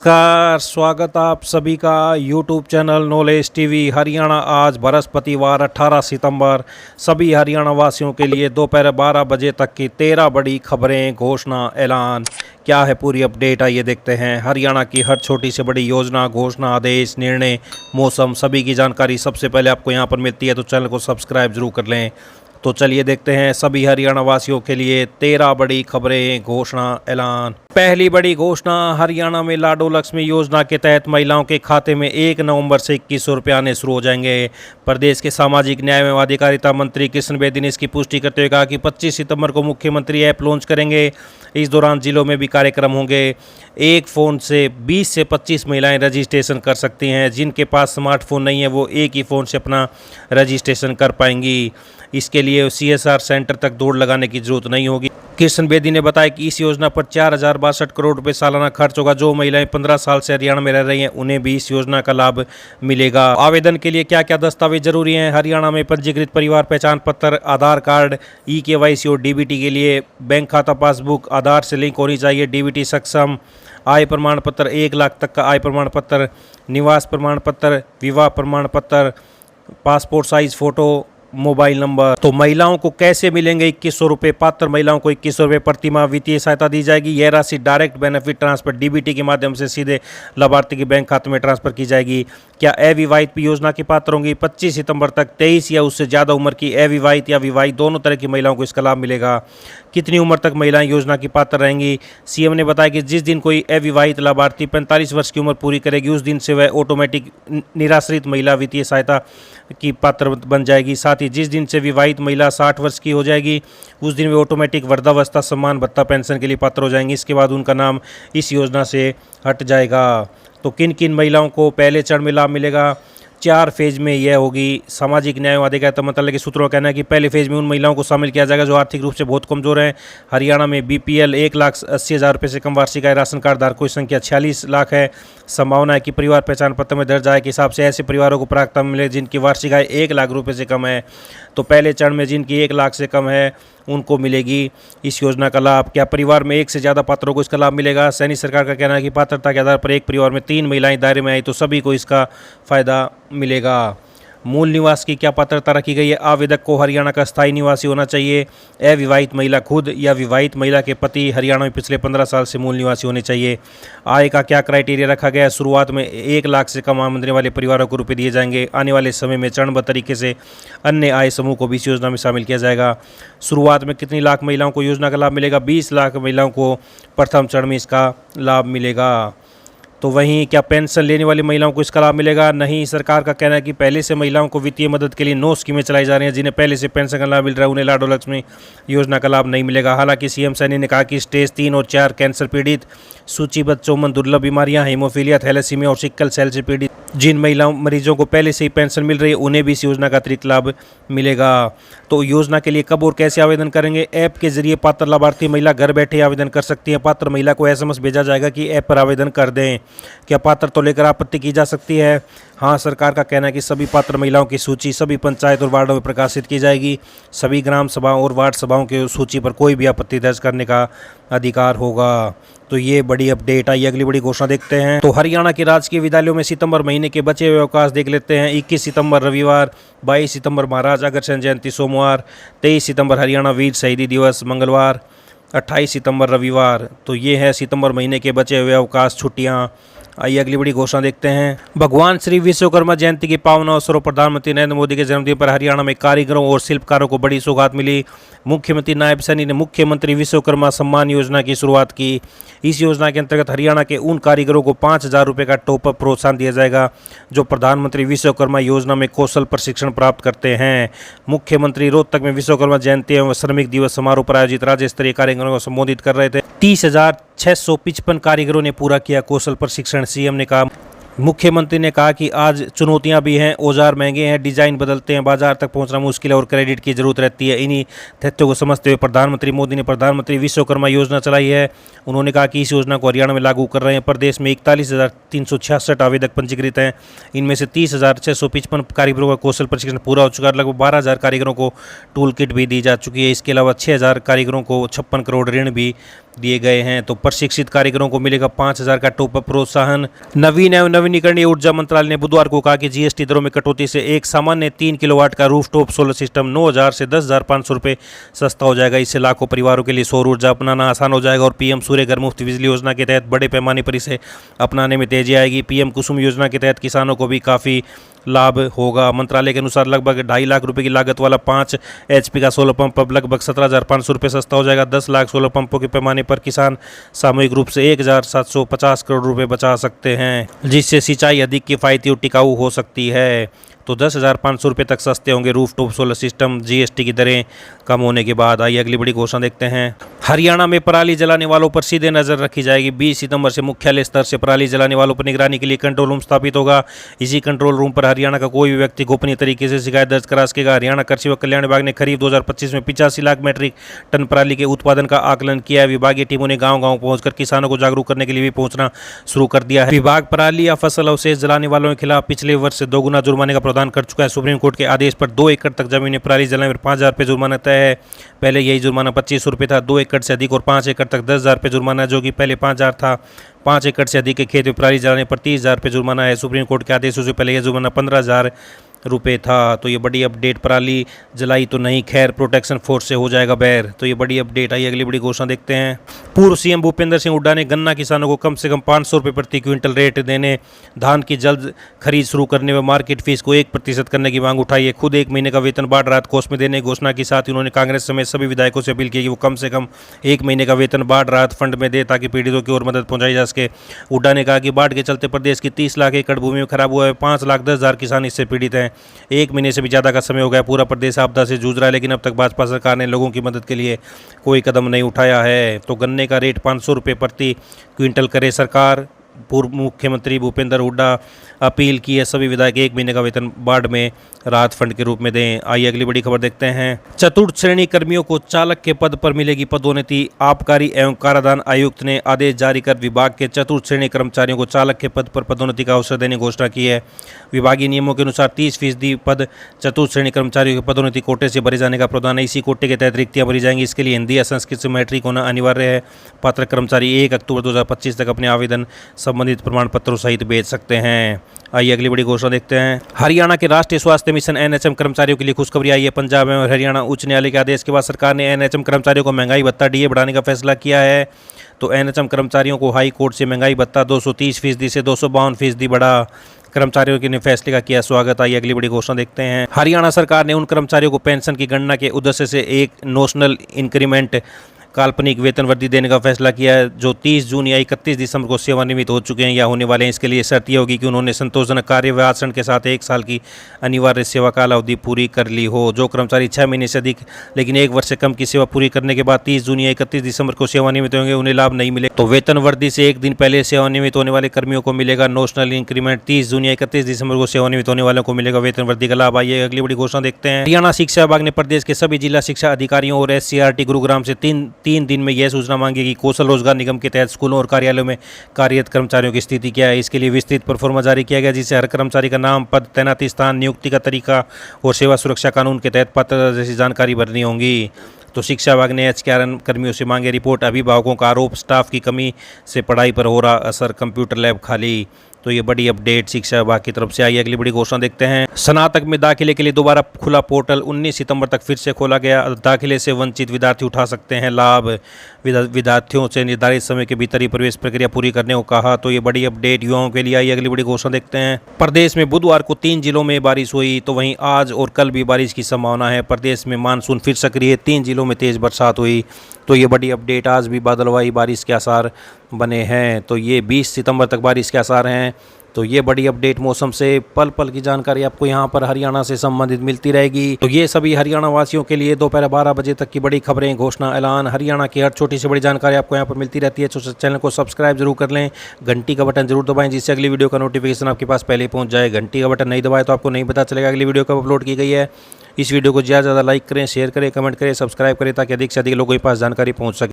नमस्कार, स्वागत आप सभी का YouTube channel knowledge TV Haryana. आज बृहस्पतिवार 18 सितंबर सभी हरियाणा वासियों के लिए दोपहर 12 बजे तक की 13 बड़ी खबरें, घोषणा, ऐलान। क्या है पूरी अपडेट, आइए देखते हैं। हरियाणा की हर छोटी से बड़ी योजना, घोषणा, आदेश, निर्णय, मौसम, सभी की जानकारी सबसे पहले आपको यहां पर मिलती है, तो चैनल को सब्सक्राइब जरूर कर लें। तो चलिए देखते हैं सभी हरियाणा वासियों के लिए 13 बड़ी खबरें, घोषणा, ऐलान। पहली बड़ी घोषणा, हरियाणा में लाडो लक्ष्मी योजना के तहत महिलाओं के खाते में 1 नवंबर से 2100 रुपये आने शुरू हो जाएंगे। प्रदेश के सामाजिक न्याय एवं अधिकारिता मंत्री कृष्ण बेदी ने इसकी पुष्टि करते हुए कहा कि 25 सितंबर को मुख्यमंत्री ऐप लॉन्च करेंगे। इस दौरान जिलों में भी कार्यक्रम होंगे। एक फ़ोन से 20 से 25 महिलाएं रजिस्ट्रेशन कर सकती हैं। जिनके पास स्मार्टफोन नहीं है वो एक ही फ़ोन से अपना रजिस्ट्रेशन कर पाएंगी। इसके लिए CSR सेंटर तक दौड़ लगाने की जरूरत नहीं होगी। कृष्ण बेदी ने बताया कि इस योजना पर 4062 करोड़ रुपए सालाना खर्च होगा। जो महिलाएं 15 साल से हरियाणा में रह रही हैं उन्हें भी इस योजना का लाभ मिलेगा। आवेदन के लिए क्या क्या दस्तावेज जरूरी हैं? हरियाणा में पंजीकृत परिवार पहचान पत्र, आधार कार्ड, EKYC और DBT के लिए बैंक खाता पासबुक आधार से लिंक होनी चाहिए। DBT सक्षम, आय प्रमाण पत्र, 1 लाख तक का आय प्रमाण पत्र, निवास प्रमाण पत्र, विवाह प्रमाण पत्र, passport size photo, mobile number. तो महिलाओं को कैसे मिलेंगे 2100 रुपये? पात्र महिलाओं को 2100 रुपये प्रतिमाह वित्तीय सहायता दी जाएगी। यह राशि डायरेक्ट बेनिफिट ट्रांसफर DBT के माध्यम से सीधे लाभार्थी के बैंक खाते में ट्रांसफर की जाएगी। क्या अविवाहित भी योजना की पात्र होंगी? 25 सितंबर तक 23 या उससे ज़्यादा उम्र की अविवाहित या विवाहित दोनों तरह की महिलाओं को इसका लाभ मिलेगा। कितनी उम्र तक महिलाएं योजना की पात्र रहेंगी? CM ने बताया कि जिस दिन कोई अविवाहित लाभार्थी 45 वर्ष की उम्र पूरी करेगी उस दिन से वह ऑटोमेटिक निराश्रित महिला वित्तीय सहायता की पात्र बन जाएगी। साथ ही जिस दिन से विवाहित महिला 60 वर्ष की हो जाएगी उस दिन वे ऑटोमेटिक वृद्धावस्था सम्मान भत्ता पेंशन के लिए पात्र हो जाएंगी। इसके बाद उनका नाम इस योजना से हट जाएगा। तो किन किन महिलाओं को पहले चरण में लाभ मिलेगा? 4 फेज में यह होगी। सामाजिक न्याय एवं अधिकारिता मंत्रालय के सूत्रों का कहना है कि पहले फेज में उन महिलाओं को शामिल किया जाएगा जो आर्थिक रूप से बहुत कमजोर हैं। हरियाणा में BPL 1,80,000 रुपये से कम वार्षिक आय राशन कार्ड धारकों की संख्या 46 लाख है। संभावना है कि परिवार पहचान पत्र में दर्ज आय के हिसाब से ऐसे परिवारों को प्राथमिकता मिले जिनकी वार्षिक आय 1 लाख रुपये से कम है। तो पहले चरण में जिनकी 1 लाख से कम है उनको मिलेगी इस योजना का लाभ। क्या परिवार में एक से ज़्यादा पात्रों को इसका लाभ मिलेगा? सैनी सरकार का कहना है कि पात्रता के आधार पर एक परिवार में 3 महिलाएं दायरे में आई तो सभी को इसका फायदा मिलेगा। मूल निवास की क्या पात्रता रखी गई है? आवेदक को हरियाणा का स्थायी निवासी होना चाहिए। अविवाहित महिला खुद या विवाहित महिला के पति हरियाणा में पिछले 15 साल से मूल निवासी होने चाहिए। आय का क्या क्राइटेरिया रखा गया है? शुरुआत में 1 लाख से कम आमदनी वाले परिवारों को रुपये दिए जाएंगे। आने वाले समय में चरणबद्ध तरीके से अन्य आय समूह को भी इस योजना में शामिल किया जाएगा। शुरुआत में कितनी लाख महिलाओं को योजना का लाभ मिलेगा? 20 लाख महिलाओं को प्रथम चरण में इसका लाभ मिलेगा। तो वहीं क्या पेंशन लेने वाली महिलाओं को इसका लाभ मिलेगा? नहीं। सरकार का कहना है कि पहले से महिलाओं को वित्तीय मदद के लिए 9 स्कीमें चलाई जा रही हैं। जिन्हें पहले से पेंशन का लाभ मिल रहा है उन्हें लाडो लक्ष्मी योजना का लाभ नहीं मिलेगा। हालांकि CM सैनी ने कहा कि स्टेज 3 और 4 कैंसर पीड़ित, सूचीबद्ध 54 दुर्लभ बीमारियां, हीमोफीलिया, थैलेसीमिया और सिकल सेल से पीड़ित जिन महिलाओं मरीजों को पहले से ही पेंशन मिल रही है उन्हें भी इस योजना का अतिरिक्त लाभ मिलेगा। तो योजना के लिए कब और कैसे आवेदन करेंगे? ऐप के जरिए पात्र लाभार्थी महिला घर बैठे आवेदन कर सकती है। पात्र महिला को SMS भेजा जाएगा कि ऐप पर आवेदन कर दें। क्या पात्र तो लेकर आपत्ति की जा सकती है? हाँ, सरकार का कहना है कि सभी पात्र महिलाओं की सूची सभी पंचायत और वार्डों में प्रकाशित की जाएगी। सभी ग्राम सभाओं और वार्ड सभाओं की सूची पर कोई भी आपत्ति दर्ज करने का अधिकार होगा। तो ये बड़ी अपडेट आई। अगली बड़ी घोषणा देखते हैं। तो हरियाणा के राजकीय विद्यालयों में सितंबर महीने के बचे हुए अवकाश देख लेते हैं। 21 सितंबर रविवार, 22 सितंबर महाराज अग्रसेन जयंती सोमवार, 23 सितंबर हरियाणा वीर शहीदी दिवस मंगलवार, 28 सितंबर रविवार। तो ये है सितंबर महीने के बचे हुए अवकाश, छुट्टियाँ। आइए अगली बड़ी घोषणा देखते हैं। भगवान श्री विश्वकर्मा जयंती के पावन अवसर पर प्रधानमंत्री नरेंद्र मोदी के जन्मदिन पर हरियाणा में कारीगरों और शिल्पकारों को बड़ी सौगात मिली। मुख्यमंत्री नायब सैनी ने मुख्यमंत्री विश्वकर्मा सम्मान योजना की शुरुआत की। इस योजना के अंतर्गत हरियाणा के उन कारीगरों को 5000 रुपये का टॉप अप प्रोत्साहन दिया जाएगा जो प्रधानमंत्री विश्वकर्मा योजना में कौशल प्रशिक्षण प्राप्त करते हैं। मुख्यमंत्री रोहतक में विश्वकर्मा जयंती एवं श्रमिक दिवस समारोह पर आयोजित राज्य स्तरीय कार्यक्रम को संबोधित कर रहे थे। 30,655 कारीगरों ने पूरा किया कौशल प्रशिक्षण। CM ने कहा मुख्यमंत्री ने कहा कि आज चुनौतियां भी हैं, औजार महंगे हैं, डिजाइन बदलते हैं, बाजार तक पहुंचना मुश्किल है और क्रेडिट की जरूरत रहती है। इन्हीं तथ्यों को समझते हुए प्रधानमंत्री मोदी ने प्रधानमंत्री विश्वकर्मा योजना चलाई है। उन्होंने कहा कि इस योजना को हरियाणा में लागू कर रहे हैं। प्रदेश में 41,366 आवेदक पंजीकृत हैं। इनमें से 30,655 कारीगरों का कौशल प्रशिक्षण पूरा हो चुका है। लगभग 12,000 कारीगरों को टूल किट भी दी जा चुकी है। इसके अलावा 6,000 कारीगरों को 56 करोड़ ऋण भी दिए गए हैं। तो प्रशिक्षित कारीगरों को मिलेगा 5,000 का टॉप अप प्रोत्साहन। नवीन एवं नवीनीकरणीय ऊर्जा मंत्रालय ने बुधवार को कहा कि जीएसटी दरों में कटौती से एक सामान्य 3 किलोवाट का रूफटॉप सोलर सिस्टम 9,000 से 10,500 रुपये सस्ता हो जाएगा। इससे लाखों परिवारों के लिए सौर ऊर्जा अपनाना आसान हो जाएगा और पीएम सूर्य घर मुफ्त बिजली योजना के तहत बड़े पैमाने पर इसे अपनाने में तेजी आएगी। पीएम कुसुम योजना के तहत किसानों को भी काफ़ी लाभ होगा। मंत्रालय के अनुसार लगभग 2.5 लाख रुपए की लागत वाला 5 HP का सोलर पंप अब लगभग 17,500 रुपये सस्ता हो जाएगा। 10 लाख सोलर पंपों के पैमाने पर किसान सामूहिक रूप से 1,750 करोड़ रुपए बचा सकते हैं, जिससे सिंचाई अधिक किफ़ायती और टिकाऊ हो सकती है। तो 10,500 रुपये तक सस्ते होंगे रूफटॉप सोलर सिस्टम जीएसटी की दरें कम होने के बाद। आइए अगली बड़ी घोषणा देखते हैं। हरियाणा में पराली जलाने वालों पर सीधे नजर रखी जाएगी। 20 सितंबर से मुख्यालय स्तर से पराली जलाने वालों पर निगरानी के लिए कंट्रोल रूम स्थापित होगा। इसी कंट्रोल रूम पर हरियाणा का कोई भी व्यक्ति गोपनीय तरीके से शिकायत दर्ज करा सकेगा। हरियाणा कृषि व कल्याण विभाग ने खरीफ 2025 में 85 लाख मीट्रिक टन पराली के उत्पादन का आकलन किया है। विभागीय टीमों ने गाँव-गाँव पहुंचकर किसानों को जागरूक करने के लिए भी पहुंचना शुरू कर दिया है। विभाग पराली या फसल अवशेष जलाने वालों के खिलाफ पिछले वर्ष से 2 गुना जुर्माने का प्रावधान कर चुका है। सुप्रीम कोर्ट के आदेश पर 2 एकड़ तक जमीन में पराली जलाने पर 5,000 रुपये जुर्माना तय है। पहले यही जुर्माना 2,500 रुपये था। 2 एकड़ से अधिक और 5 एकड़ तक 10,000 रुपये जुर्माना, जो कि पहले 5,000 था। 5 एकड़ से अधिक के खेत में पराली जलाने पर 30,000 रुपये जुर्माना है। सुप्रीम कोर्ट के आदेशों से पहले यह जुर्माना 15,000 रुपये था। तो ये बड़ी अपडेट, पराली जलाई तो नहीं, खैर प्रोटेक्शन फोर्स से हो जाएगा बैर। तो ये बड़ी अपडेट आई। अगली बड़ी घोषणा देखते हैं। पूर्व सीएम भूपेंद्र सिंह हुड्डा ने गन्ना किसानों को कम से कम 500 रुपये प्रति क्विंटल रेट देने, धान की जल्द खरीद शुरू करने व मार्केट फीस को 1% करने की मांग उठाई है। खुद 1 महीने का वेतन बाढ़ राहत कोष में देने की घोषणा के साथ ही उन्होंने कांग्रेस समेत सभी विधायकों से अपील की कि वो कम से कम 1 महीने का वेतन बाढ़ राहत फंड में दे ताकि पीड़ितों की ओर मदद पहुंचाई जा सके। हुड्डा ने कहा कि बाढ़ के चलते प्रदेश की 30 लाख एकड़ भूमि में खराब हुआ है। 5,10,000 किसान इससे पीड़ित हैं। 1 महीने से भी ज़्यादा का समय हो गया। पूरा प्रदेश आपदा से जूझ रहा है, लेकिन अब तक भाजपा सरकार ने लोगों की मदद के लिए कोई कदम नहीं उठाया है। तो गन्ने का रेट 500 रुपये प्रति क्विंटल करे सरकार। पूर्व मुख्यमंत्री भूपेंद्र हुड्डा अपील की है सभी विधायक 1 महीने का वेतन बाढ़ में राहत फंड के रूप में दें। आइए अगली बड़ी खबर देखते हैं। चतुर्थ श्रेणी कर्मियों को चालक के पद पर मिलेगी पदोन्नति। आबकारी एवं कराधान आयुक्त ने आदेश जारी कर विभाग के चतुर्थ श्रेणी कर्मचारियों को चालक के पद पर पदोन्नति का अवसर देने की घोषणा की है। विभागीय नियमों के अनुसार 30% पद चतुर्थ श्रेणी कर्मचारियों की पदोन्नति कोटे से भरे जाने का प्रावधान है। इसी कोटे के तहत रिक्तियां भरी जाएंगी। इसके लिए हिंदी या संस्कृत से मैट्रिक होना अनिवार्य है। पात्र कर्मचारी 1 अक्टूबर 2025 तक अपने आवेदन संबंधित प्रमाण पत्रों सहित भेज सकते हैं। आइए अगली बड़ी घोषणा देखते हैं। हरियाणा के राष्ट्रीय स्वास्थ्य मिशन एनएचएम कर्मचारियों के लिए खुशखबरी आई है। पंजाब एवं हरियाणा उच्च न्यायालय के आदेश के बाद सरकार ने एनएचएम कर्मचारियों को महंगाई भत्ता डीए बढ़ाने का फैसला किया है। तो एनएचएम कर्मचारियों को हाई कोर्ट से महंगाई भत्ता 230% से 252% बढ़ा। कर्मचारियों के ने फैसले का किया स्वागत। आइए अगली बड़ी घोषणा देखते हैं। हरियाणा सरकार ने उन कर्मचारियों को पेंशन की गणना के उद्देश्य से एक नोशनल इंक्रीमेंट काल्पनिक वेतन वृद्धि देने का फैसला किया है, जो 30 जून या 31 दिसंबर को सेवानिवृत्त हो चुके हैं या होने वाले हैं। इसके लिए शर्त यह होगी कि उन्होंने संतोषजनक कार्य व आचरण के साथ 1 साल की अनिवार्य सेवा काल अवधि पूरी कर ली हो। जो कर्मचारी 6 महीने से अधिक लेकिन 1 वर्ष से कम की सेवा पूरी करने के बाद 30 जून या 31 दिसंबर को सेवानिवृत्त होंगे, उन्हें लाभ नहीं मिले। तो वेतन वृद्धि से 1 दिन पहले सेवानिवृत्त होने वाले कर्मियों को मिलेगा नोशनल इंक्रीमेंट। 30 जून या 31 दिसंबर को सेवानिवृत्त होने वालों को मिलेगा वेतन वृद्धि का लाभ। आइए अगली बड़ी घोषणा देखते हैं। हरियाणा शिक्षा विभाग ने प्रदेश के सभी जिला शिक्षा अधिकारियों और SCRT गुरुग्राम से तीन दिन में यह सूचना मांगी कि कौशल रोजगार निगम के तहत स्कूलों और कार्यालयों में कार्यरत कर्मचारियों की स्थिति क्या है। इसके लिए विस्तृत प्रोफार्मा जारी किया गया, जिससे हर कर्मचारी का नाम, पद, तैनाती स्थान, नियुक्ति का तरीका और सेवा सुरक्षा कानून के तहत पात्रता जैसी जानकारी भरनी होगी। तो शिक्षा विभाग ने HKRN कर्मियों से मांगे रिपोर्ट। अभिभावकों का आरोप, स्टाफ की कमी से पढ़ाई पर हो रहा असर, कंप्यूटर लैब खाली। तो ये बड़ी अपडेट शिक्षा विभाग की तरफ से आई। अगली बड़ी घोषणा देखते हैं। स्नातक में दाखिले के लिए दोबारा खुला पोर्टल। 19 सितंबर तक फिर से खोला गया। दाखिले से वंचित विद्यार्थी उठा सकते हैं लाभ। विद्यार्थियों से निर्धारित समय के भीतर ही प्रवेश प्रक्रिया पूरी करने को कहा। तो ये बड़ी अपडेट युवाओं के लिए आई। अगली बड़ी घोषणा देखते हैं। प्रदेश में बुधवार को 3 जिलों में बारिश हुई, तो वहीं आज और कल भी बारिश की संभावना है। प्रदेश में मानसून फिर सक्रिय, 3 जिलों में तेज बरसात हुई। तो ये बड़ी अपडेट, आज भी बादलवाई बारिश के आसार बने हैं। तो ये 20 सितंबर तक बारिश के आसार हैं। तो ये बड़ी अपडेट मौसम से पल पल की जानकारी आपको यहाँ पर हरियाणा से संबंधित मिलती रहेगी। तो ये सभी हरियाणा वासियों के लिए दोपहर 12 बजे तक की बड़ी खबरें, घोषणा, ऐलान, हरियाणा की हर छोटी से बड़ी जानकारी आपको यहाँ पर मिलती रहती है। तो चैनल को सब्सक्राइब जरूर कर लें, घंटी का बटन जरूर दबाएं, जिससे अगली वीडियो का नोटिफिकेशन आपके पास पहले पहुँच जाए। घंटी का बटन नहीं दबाए तो आपको नहीं पता चलेगा अगली वीडियो कब अपलोड की गई है। इस वीडियो को ज़्यादा से ज़्यादा लाइक करें, शेयर करें, कमेंट करें, सब्सक्राइब करें, ताकि अधिक से अधिक लोगों के पास जानकारी पहुँच सके।